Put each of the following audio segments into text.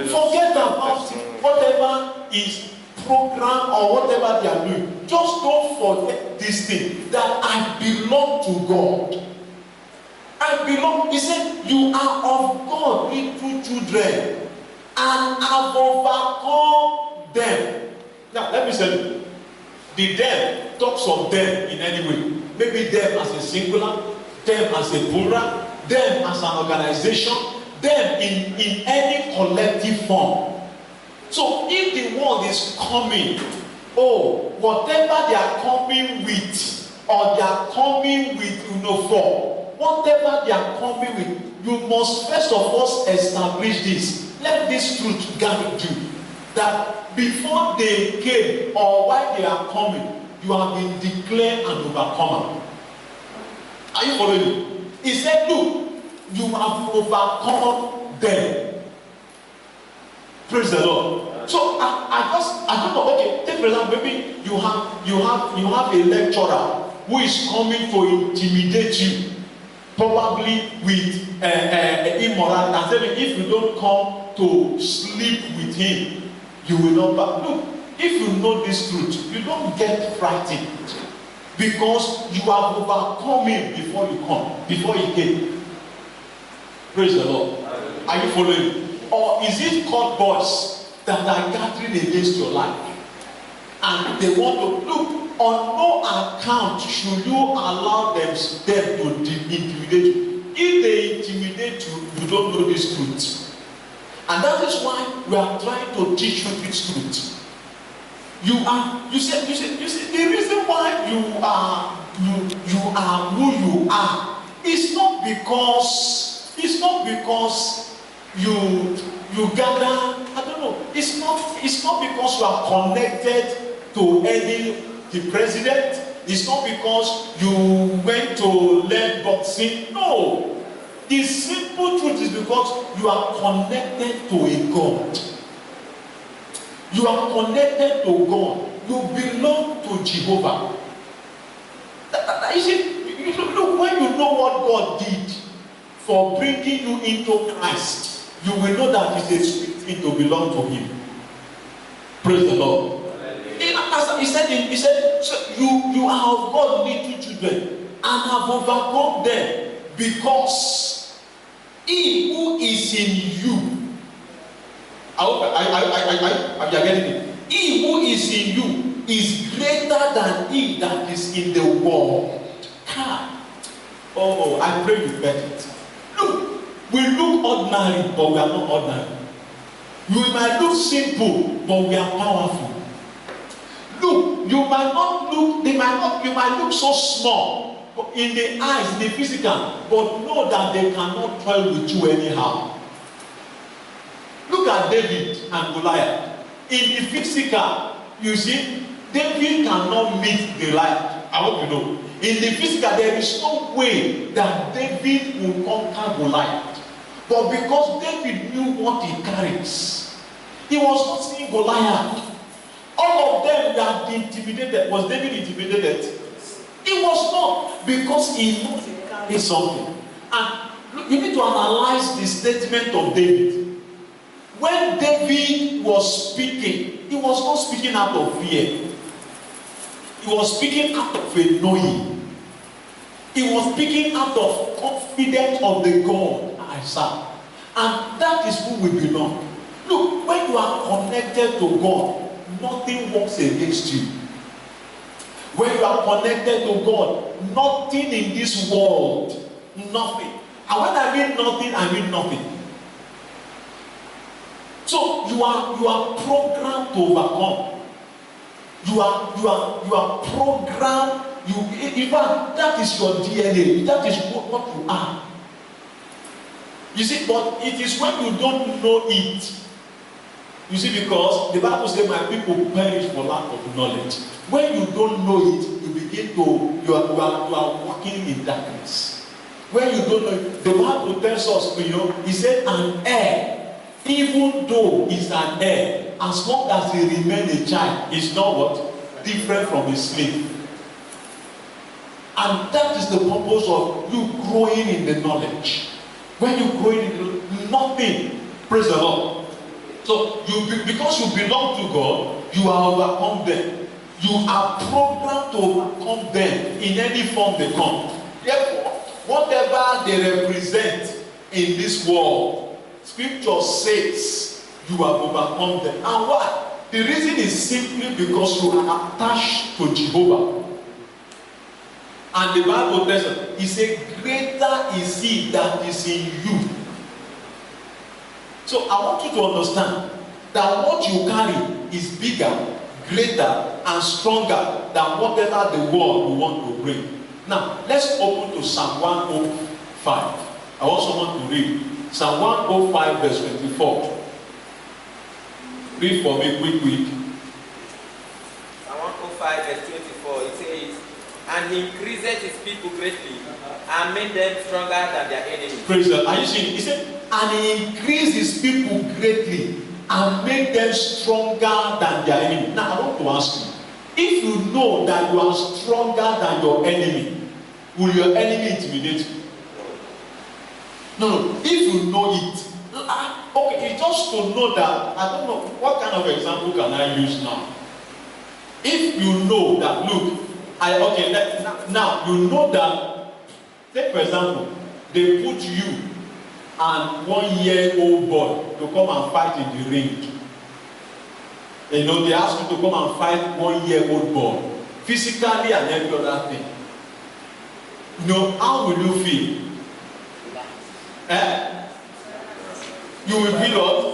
forget about whatever is program or whatever they are doing. Just don't forget this thing, that I belong to God. I belong. He said, you are of God, little children, and have overcome them. Now, let me say, the them talks of them in any way. Maybe them as a singular, them as a plural, them as an organization, them in any collective form. So if the world is coming, whatever they are coming with, or they are coming with for, whatever they are coming with, you must first of all establish this. Let this truth guide you, that before they came or while they are coming, you have been declared an overcomer. Are you following me? He said, look, you have overcome them. Praise the Lord. So I don't know. Okay, take for example, maybe you have a lecturer who is coming to intimidate you, probably with immorality, and saying, if you don't come to sleep with him, you will not back. Look, if you know this truth, you don't get frightened, because you have overcome him before he came. Praise the Lord. Are you following? Or is it called boys that are gathering against your life, and they want to look? On no account should you allow them to intimidate you. If they intimidate you, you don't know this truth. And that is why we are trying to teach you this truth. You see, the reason why you are who you are is not because you gather, I don't know, it's not because you are connected to the president. It's not because you went to learn boxing. No. The simple truth is because you are connected to a God. You are connected to God. You belong to Jehovah. Look, when you know what God did for bringing you into Christ, you will know that it's a sweet thing to belong to Him. Praise the Lord. He said, so you are of God, little children, and have overcome them, because He who is in you. I hope I'm getting it. He who is in you is greater than he that is in the world. Oh, I pray you get it. Look, we look ordinary, but we are not ordinary. We might look simple, but we are powerful. Look, you might look so small in the eyes, in the physical, but know that they cannot dwell with you anyhow. Look at David and Goliath. In the physical, you see, David cannot meet Goliath. I hope you know. In the physical, there is no way that David will conquer Goliath. But because David knew what he carries, he was not seeing Goliath. All of them that intimidated. Was David intimidated? He was not, because he knows he carries something. And look, you need to analyze the statement of David. When David was speaking, he was not speaking out of fear. He was speaking out of a knowing. He was speaking out of confidence of the God I serve. And that is who we belong. Look, when you are connected to God, nothing works against you. When you are connected to God, nothing in this world, nothing. And when I mean nothing, I mean nothing. So you are programmed to overcome. You are programmed. In fact, that is your DNA. That is what you are. You see, but it is when you don't know it. You see, because the Bible says, my people perish for lack of knowledge. When you don't know it, you are walking in darkness. When you don't know it, the Bible tells us, he said, an heir, even though he's an heir, as long as he remains a child, is not what? Different from a slave. And that is the purpose of you growing in the knowledge. When you grow in nothing, praise the Lord, So because you belong to God, you are overcome them. You are programmed to overcome them in any form they come. Therefore, whatever they represent in this world, Scripture says you have overcome them. And why? The reason is simply because you are attached to Jehovah. And the Bible tells us, he said, greater is he that is in you. So I want you to understand that what you carry is bigger, greater, and stronger than whatever the world will want to bring. Now, let's open to Psalm 105. I also want to read Psalm 105 verse 24. Read for me quick. Psalm 105 verse 24, it says, and he increased his people greatly and made them stronger than their enemies. Praise God. Are you seeing? He said, and he increased his people greatly and made them stronger than their enemy. Now, I want to ask you, if you know that you are stronger than your enemy, will your enemy intimidate you? No. If you know it, okay, it's just to know that, I don't know, what kind of example can I use now? If you know that, look, now you know that, take for example, they put you and 1-year-old boy to come and fight in the ring. You know, they ask you to come and fight 1-year-old boy, physically and every other thing. You know, how will you feel? You will feel what?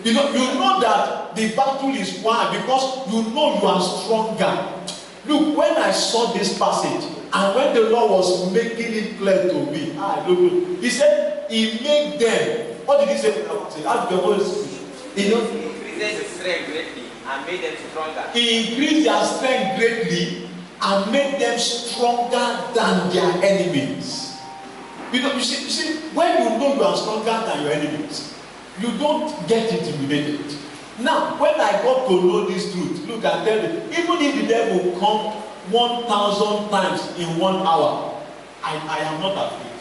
You know that the battle is won because you know you are stronger. Look, when I saw this passage and when the Lord was making it clear to me, he said he made them. What did he say? Ask the voice. You know, he increased their strength greatly and made them stronger. He increased their strength greatly and made them stronger than their enemies. You see, when you know you are stronger than your enemies, you don't get intimidated. Now, when I got to know this truth, look, I tell you, even if the devil come 1,000 times in 1 hour, I am not afraid.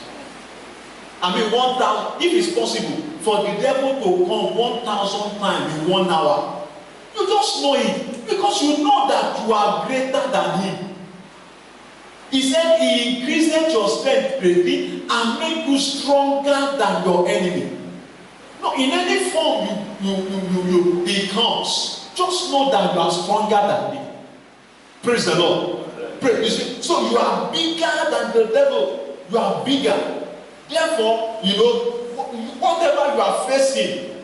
I mean, 1,000, if it's possible for the devil to come 1,000 times in 1 hour, you just know it because you know that you are greater than him. He said he increased your strength greatly and make you stronger than your enemy. No, in any form he comes, just know that you are stronger than him. Praise the Lord. Praise. You see, so you are bigger than the devil. You are bigger. Therefore, you know, whatever you are facing,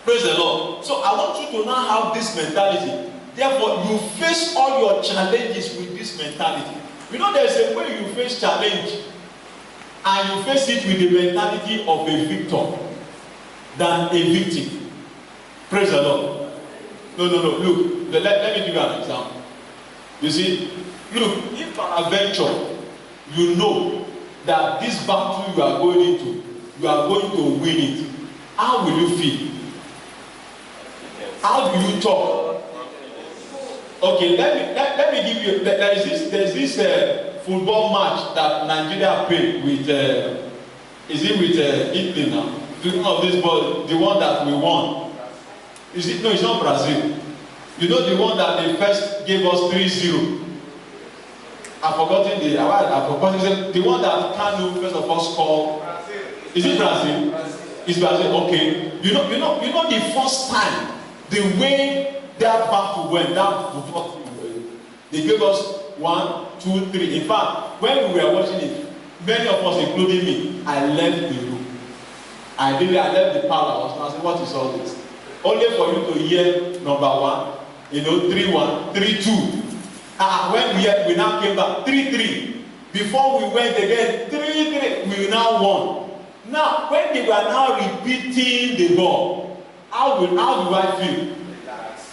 praise the Lord. So I want you to now have this mentality. Therefore, you face all your challenges with this mentality. You know, there's a way you face challenge and you face it with the mentality of a victor than a victim. Praise the Lord. No. Look, let me give you an example. You see, look, if an adventure, you know that this battle you are going into, you are going to win it. How will you feel? How do you talk? Okay, let me give you. There's this football match that Nigeria played with. Is it with Italy now? Speaking of this ball, the one that we won. Is it? No, it's not Brazil. You know the one that they first gave us 3-0. I've forgotten the one that Kanu first of all scored. Is it Brazil? It's Brazil. Okay. You know the first time, the way that battle went, they gave us 1, 2, 3. In fact, when we were watching it, many of us, including me, I left the room. I left the parlor. I was saying, what is all this? Only for you to hear number 1, 3-1, 3-2. When we now came back, 3-3. Before we went again, 3-3. We now won. Now, when they were now repeating the ball, how do I feel?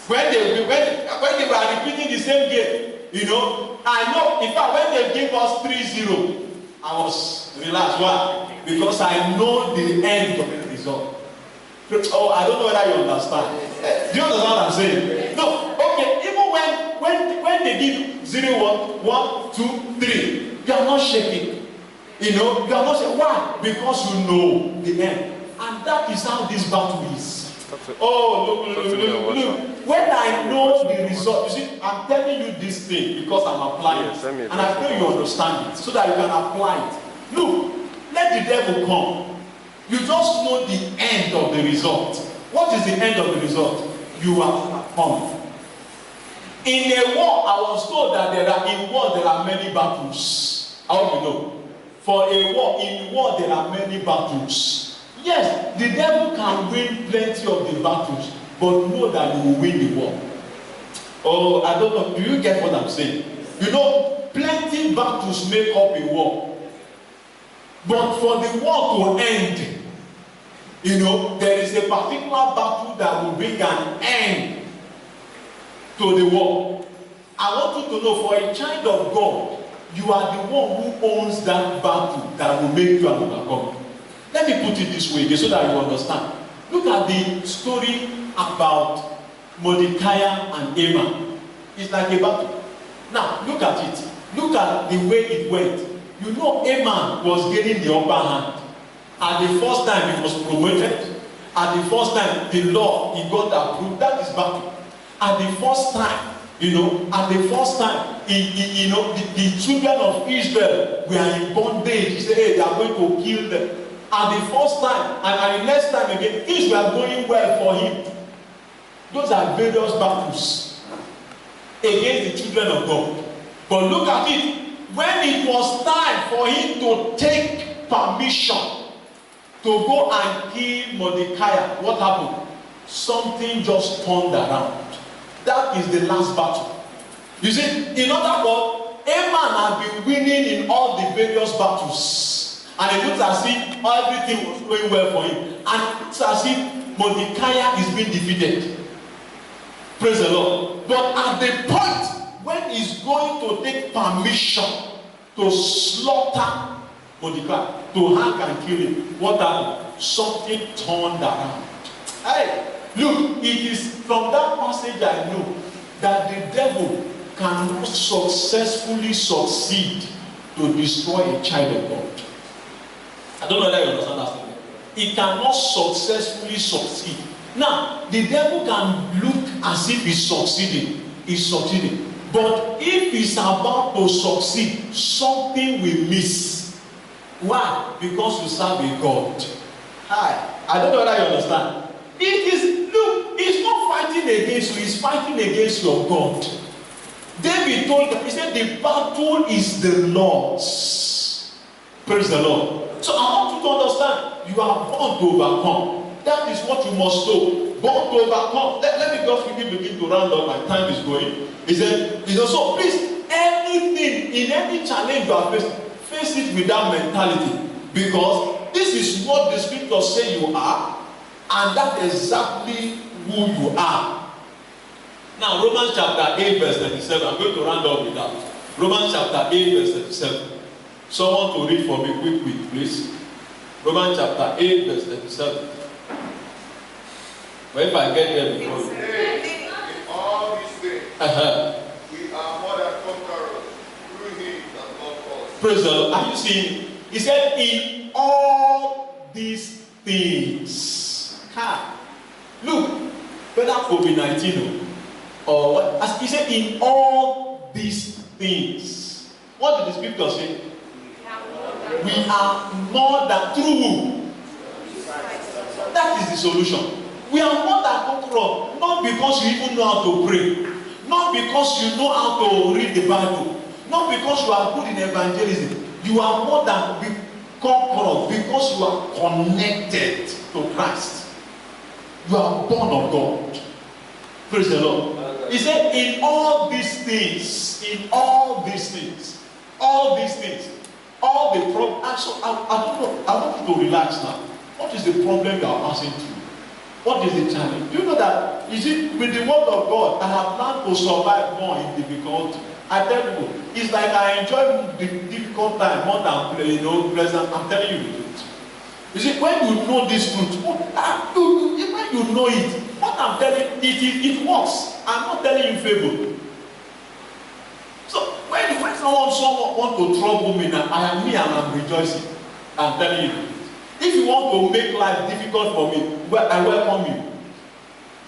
When they were repeating the same game, I know, in fact, when they gave us 3-0, I was relaxed. Why? Because I know the end of the result. Oh, I don't know whether you understand. Do you understand what I'm saying? No, okay, even when they give 0-1, 1, 2, 3, you are not shaking. You are not shaking. Why? Because you know the end. And that is how this battle is. Oh, look. When I know the result, you see, I'm telling you this thing because I'm applying it. And I pray you understand it so that you can apply it. Look, let the devil come. You just know the end of the result. What is the end of the result? You are overcome. In a war, I was told that there are many battles. How do you know? For a war, in war there are many battles. Yes, the devil can win plenty of the battles, but know that he will win the war. Oh, I don't know. Do you get what I'm saying? You know, plenty battles make up a war. But for the war to end, you know, there is a particular battle that will bring an end to the war. I want you to know, for a child of God, you are the one who owns that battle that will make you an overcomer. Let me put it this way, so that you understand. Look at the story about Mordecai and Haman. It's like a battle. Now, look at it. Look at the way it went. You know, Haman was getting the upper hand. At the first time, he was promoted. At the first time, the law, he got approved. That is battle. At the first time, you know, the children of Israel were in bondage. He said, hey, they are going to kill them. At the first time, and the next time again, things were going well for him. Those are various battles against the children of God. But look at it. When it was time for him to take permission to go and kill Mordecai, what happened? Something just turned around. That is the last battle. You see, in other words, Haman had been winning in all the various battles. And it looks as if everything was going well for him. And it looks as if Mordecai is being defeated. Praise the Lord. But at the point when he's going to take permission to slaughter Mordecai, to hang and kill him, what happened? Something turned around. Hey, look, it is from that passage I know that the devil cannot successfully succeed to destroy a child of God. I don't know whether you understand that statement. He cannot successfully succeed. Now, the devil can look as if he's succeeding. He's succeeding. But if he's about to succeed, something will miss. Why? Because you serve a God. I don't know whether you understand. It is, look, he's not fighting against you, he's fighting against your God. David told them, he said, the battle is the Lord's. Praise the Lord. So I want you to understand, you are born to overcome. That is what you must know. Born to overcome. Let me just quickly begin to round up. My time is going. He said, so please, anything, in any challenge you are facing, face it with that mentality. Because this is what the scriptures say you are, and that's exactly who you are. Now, Romans chapter 8, verse 37. I'm going to round up with that. Romans chapter 8, verse 37. Someone to read for me quick, please. Romans chapter 8, verse 37. Well, if I get there before you. In all these things, we are more than conquerors through him that loved us. Praise the Lord. Are you seeing? He said, in all these things. Look, whether COVID-19 or what, as he said, in all these things. What did the scripture say? We are more than through. That is the solution. We are more than conquerors, not because you even know how to pray, not because you know how to read the Bible, not because you are good in evangelism. You are more than conquerors because you are connected to Christ. You are born of God. Praise the Lord. He said, in all these things, all the problems. So I don't know. I want you to relax now. What is the problem you are passing through? What is the challenge? Do you know that, you see, with the word of God, I have learned to survive more in difficulty. I tell you, it's like I enjoy the difficult time more than pleasant. I'm telling you the truth. You see, when you know this truth, when you know it, what I'm telling you, it works. I'm not telling you favor. So when someone want to trouble me now, I am rejoicing. I'm telling you. If you want to make life difficult for me, well, I welcome you.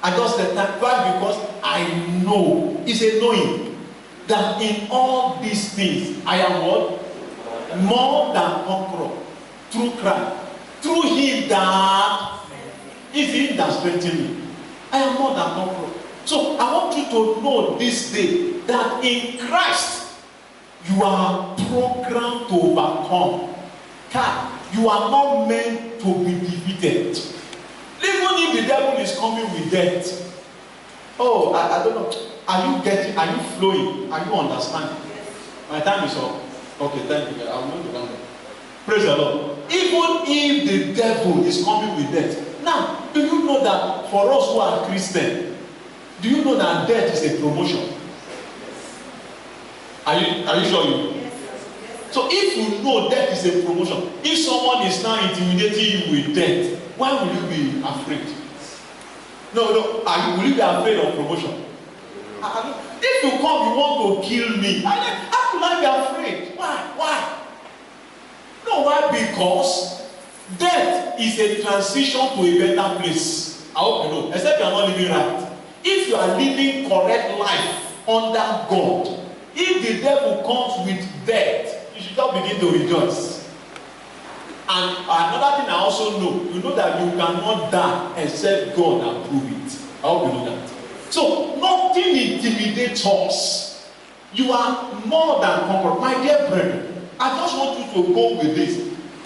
I just let time. Why? Because I know. It's a knowing that in all these things I am what? More than conqueror through Christ. Through him that is him that strengthens me. I am more than conqueror. So I want you to know this day that in Christ you are programmed to overcome. You are not meant to be defeated. Even if the devil is coming with death. Oh, I don't know. Are you getting? Are you flowing? Are you understanding? My time is up. Okay, thank you. I'm going to come. Praise the Lord. Even if the devil is coming with death. Now, do you know that for us who are Christian, do you know that death is a promotion? Are you sure you know? So if you know death is a promotion, if someone is now intimidating you with death, why will you be afraid? No. Will you be afraid of promotion? If you come, you want to kill me. How could I be afraid? Why? No, why? Because death is a transition to a better place. I hope you know. Except you are not living right. If you are living correct life under God, if the devil comes with death, you should not begin to rejoice. And another thing I also know, you know that you cannot die except God approve it. I hope you know that. So nothing intimidates us. You are more than conqueror. My dear brethren, I just want you to go with this.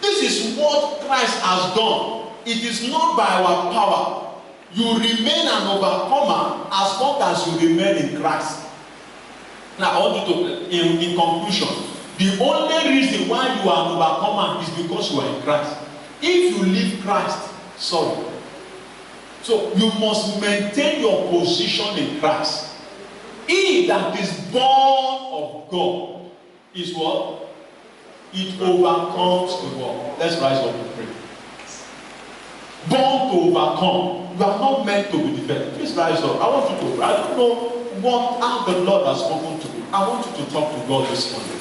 This is what Christ has done. It is not by our power. You remain an overcomer as long as you remain in Christ. Now I want you to, in conclusion, the only reason why you are an overcomer is because you are in Christ. If you leave Christ, sorry. So you must maintain your position in Christ. He that is born of God is what? It overcomes the world. Let's rise up and pray. Born to overcome. You are not meant to be defeated. Please rise up. I want you to pray. I don't know how the Lord has spoken to you. I want you to talk to God this morning.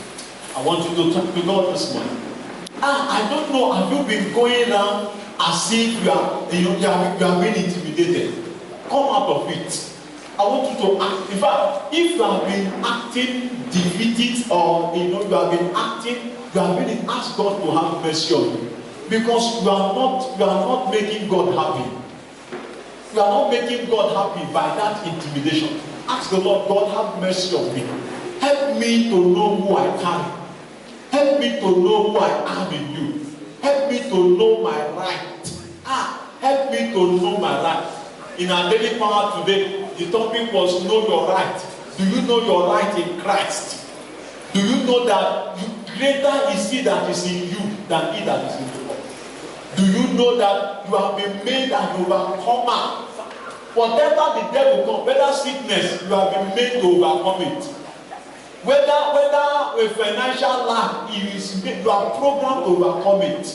I want you to talk to God this morning. I don't know, have you been going around as if you are being intimidated? Come out of it. I want you to act. In fact, if you have been acting defeated or you have been acting, you have been asked God to have mercy on you. Because you are not making God happy. You are not making God happy by that intimidation. Ask the Lord, God, have mercy on me. Help me to know who I carry. Help me to know who I am in you. Help me to know my right. Help me to know my right. In our daily power today, the topic was know your right. Do you know your right in Christ? Do you know that greater is he that is in you than he that is in the world? Do you know that you have been made an overcomer? Whatever the devil comes, whether sickness, you have been made to overcome it. Whether a financial lack, you are programmed to overcome it.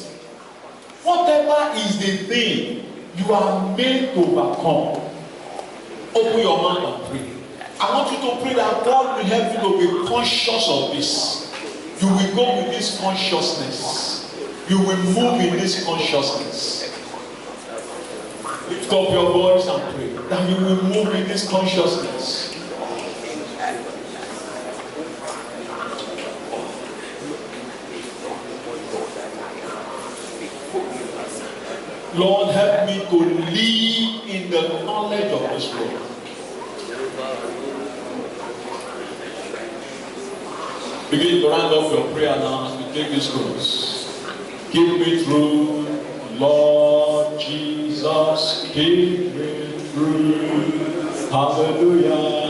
Whatever is the thing, you are made to overcome. Open your mind and pray. I want you to pray that God will help you to be conscious of this. You will go with this consciousness. You will move in this consciousness. Lift up your voice and pray that you will move in this consciousness. Lord, help me to live in the knowledge of this word. Begin to round off your prayer now as we take this course. Keep me through, Lord Jesus, keep me through. Hallelujah.